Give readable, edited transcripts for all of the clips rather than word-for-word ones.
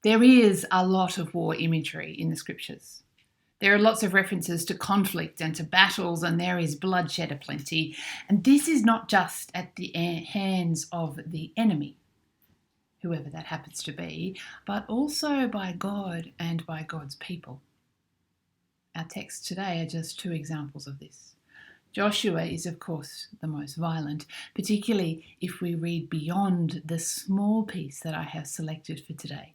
There is a lot of war imagery in the scriptures. There are lots of references to conflict and to battles, and there is bloodshed aplenty. And this is not just at the hands of the enemy, whoever that happens to be, but also by God and by God's people. Our texts today are just two examples of this. Joshua is, of course, the most violent, particularly if we read beyond the small piece that I have selected for today,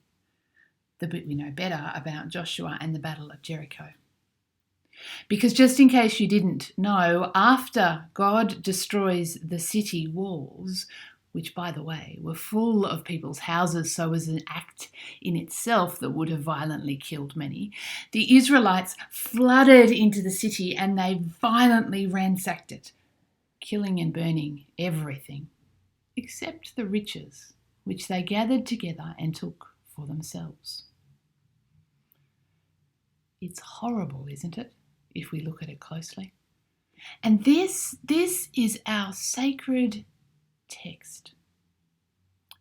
the bit we know better about Joshua and the Battle of Jericho. Because just in case you didn't know, after God destroys the city walls, which, by the way, were full of people's houses, so was an act in itself that would have violently killed many, the Israelites flooded into the city and they violently ransacked it, killing and burning everything, except the riches, which they gathered together and took for themselves. It's horrible, isn't it, if we look at it closely? And this is our sacred text.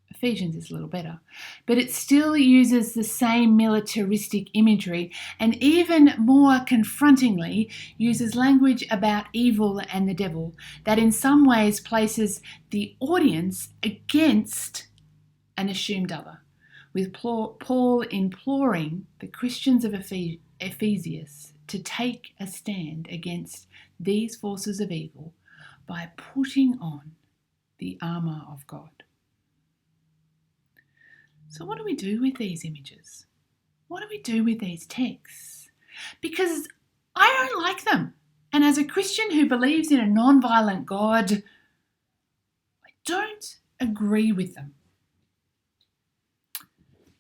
Ephesians is a little better, but it still uses the same militaristic imagery and even more confrontingly uses language about evil and the devil that in some ways places the audience against an assumed other, with Paul imploring the Christians of Ephesus to take a stand against these forces of evil by putting on the armour of God. So what do we do with these images? What do we do with these texts? Because I don't like them. And as a Christian who believes in a non-violent God, I don't agree with them.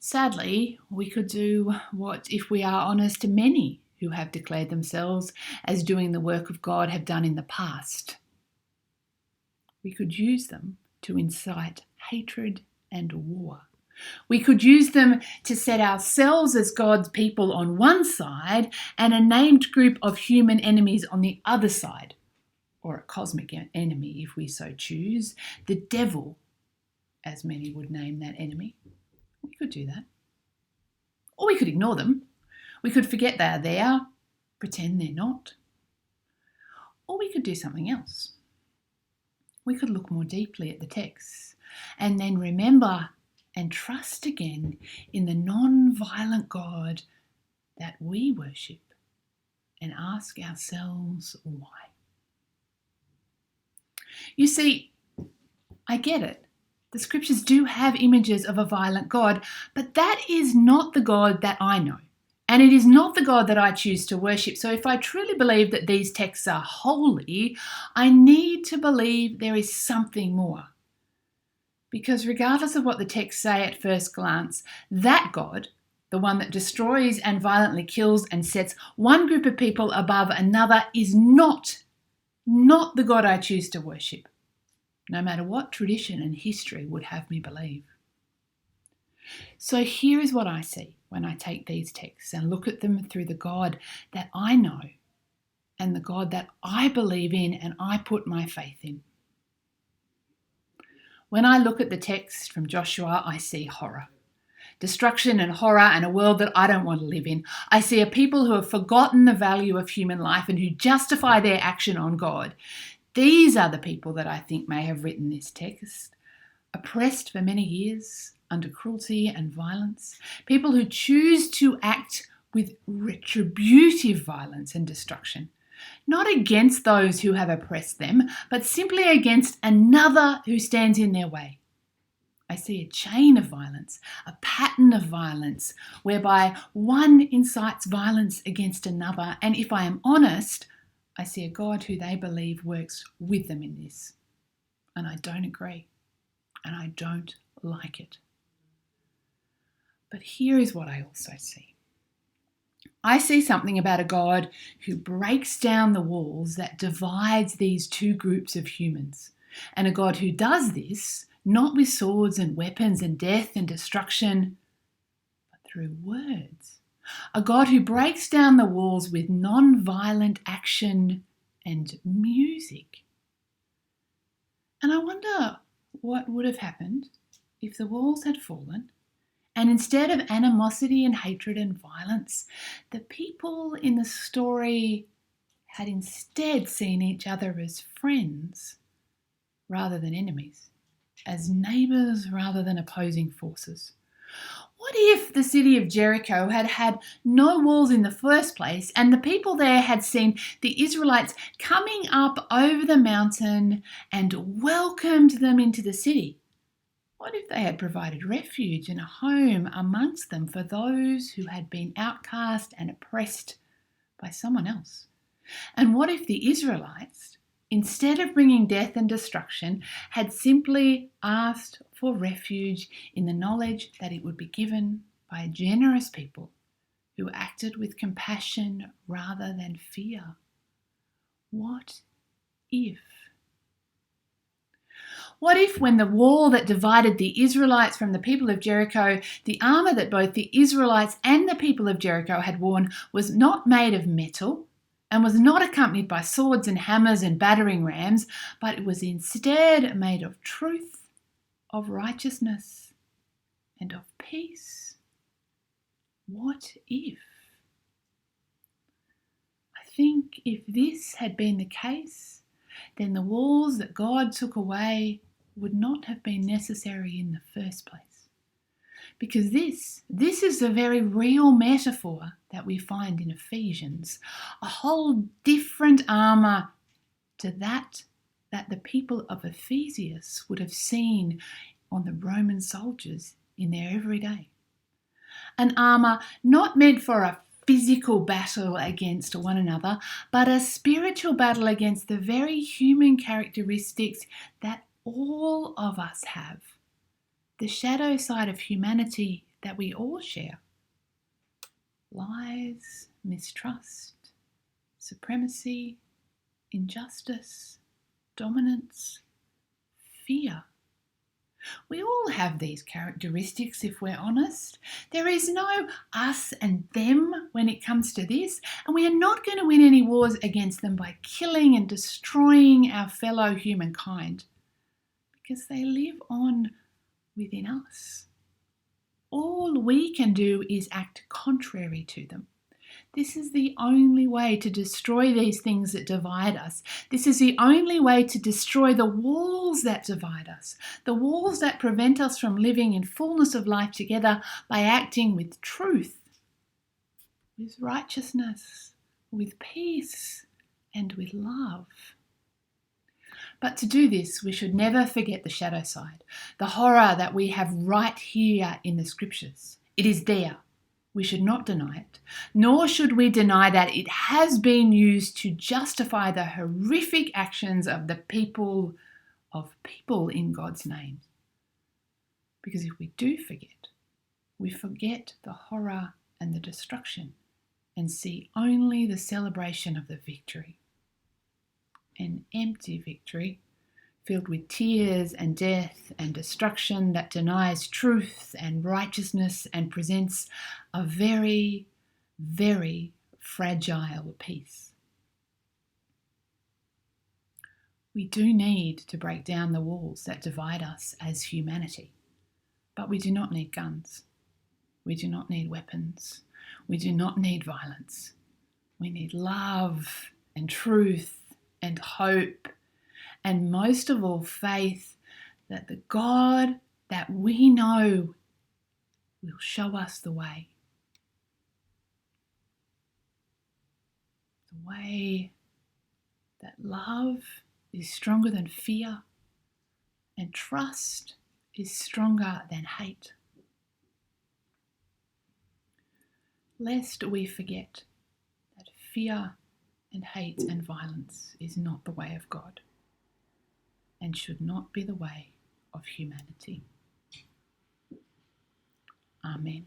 Sadly, we could do what, if we are honest, many who have declared themselves as doing the work of God have done in the past. We could use them to incite hatred and war. We could use them to set ourselves as God's people on one side and a named group of human enemies on the other side, or a cosmic enemy if we so choose, the devil, as many would name that enemy. We could do that. Or we could ignore them. We could forget they are there, pretend they're not. Or we could do something else. We could look more deeply at the texts and then remember and trust again in the non-violent God that we worship and ask ourselves why. You see, I get it. The scriptures do have images of a violent God, but that is not the God that I know. And it is not the God that I choose to worship. So if I truly believe that these texts are holy, I need to believe there is something more. Because regardless of what the texts say at first glance, that God, the one that destroys and violently kills and sets one group of people above another, is not the God I choose to worship, no matter what tradition and history would have me believe. So here is what I see when I take these texts and look at them through the God that I know and the God that I believe in and I put my faith in. When I look at the text from Joshua, I see horror. Destruction and horror and a world that I don't want to live in. I see a people who have forgotten the value of human life and who justify their action on God. These are the people that I think may have written this text, oppressed for many years under cruelty and violence, people who choose to act with retributive violence and destruction, not against those who have oppressed them, but simply against another who stands in their way. I see a chain of violence, a pattern of violence, whereby one incites violence against another, and if I am honest, I see a God who they believe works with them in this. And I don't agree, and I don't like it. But here is what I also see. I see something about a God who breaks down the walls that divides these two groups of humans, and a God who does this not with swords and weapons and death and destruction, but through words. A God who breaks down the walls with non-violent action and music. And I wonder what would have happened if the walls had fallen And instead of animosity and hatred and violence, the people in the story had instead seen each other as friends rather than enemies, as neighbours rather than opposing forces. What if the city of Jericho had had no walls in the first place and the people there had seen the Israelites coming up over the mountain and welcomed them into the city? What if they had provided refuge and a home amongst them for those who had been outcast and oppressed by someone else? And what if the Israelites, instead of bringing death and destruction, had simply asked for refuge in the knowledge that it would be given by a generous people who acted with compassion rather than fear? What if? What if, when the wall that divided the Israelites from the people of Jericho, the armour that both the Israelites and the people of Jericho had worn was not made of metal and was not accompanied by swords and hammers and battering rams, but it was instead made of truth, of righteousness, and of peace? What if? I think if this had been the case, then the walls that God took away would not have been necessary in the first place. Because this is the very real metaphor that we find in Ephesians, a whole different armour to that the people of Ephesus would have seen on the Roman soldiers in their everyday. An armour not meant for a physical battle against one another, but a spiritual battle against the very human characteristics that all of us have, the shadow side of humanity that we all share. Lies, mistrust, supremacy, injustice, dominance, fear. We all have these characteristics if we're honest. There is no us and them when it comes to this, and we are not going to win any wars against them by killing and destroying our fellow humankind, because they live on within us. All we can do is act contrary to them. This is the only way to destroy these things that divide us. This is the only way to destroy the walls that divide us, the walls that prevent us from living in fullness of life together by acting with truth, with righteousness, with peace, and with love. But to do this, we should never forget the shadow side, the horror that we have right here in the scriptures. It is there. We should not deny it, nor should we deny that it has been used to justify the horrific actions of the people in God's name. Because if we do forget, we forget the horror and the destruction and see only the celebration of the victory. An empty victory filled with tears and death and destruction that denies truth and righteousness and presents a very, very fragile peace. We do need to break down the walls that divide us as humanity, but we do not need guns. We do not need weapons. We do not need violence. We need love and truth and hope, and most of all, faith that the God that we know will show us the way. The way that love is stronger than fear and trust is stronger than hate. Lest we forget that fear and hate and violence is not the way of God and should not be the way of humanity. Amen.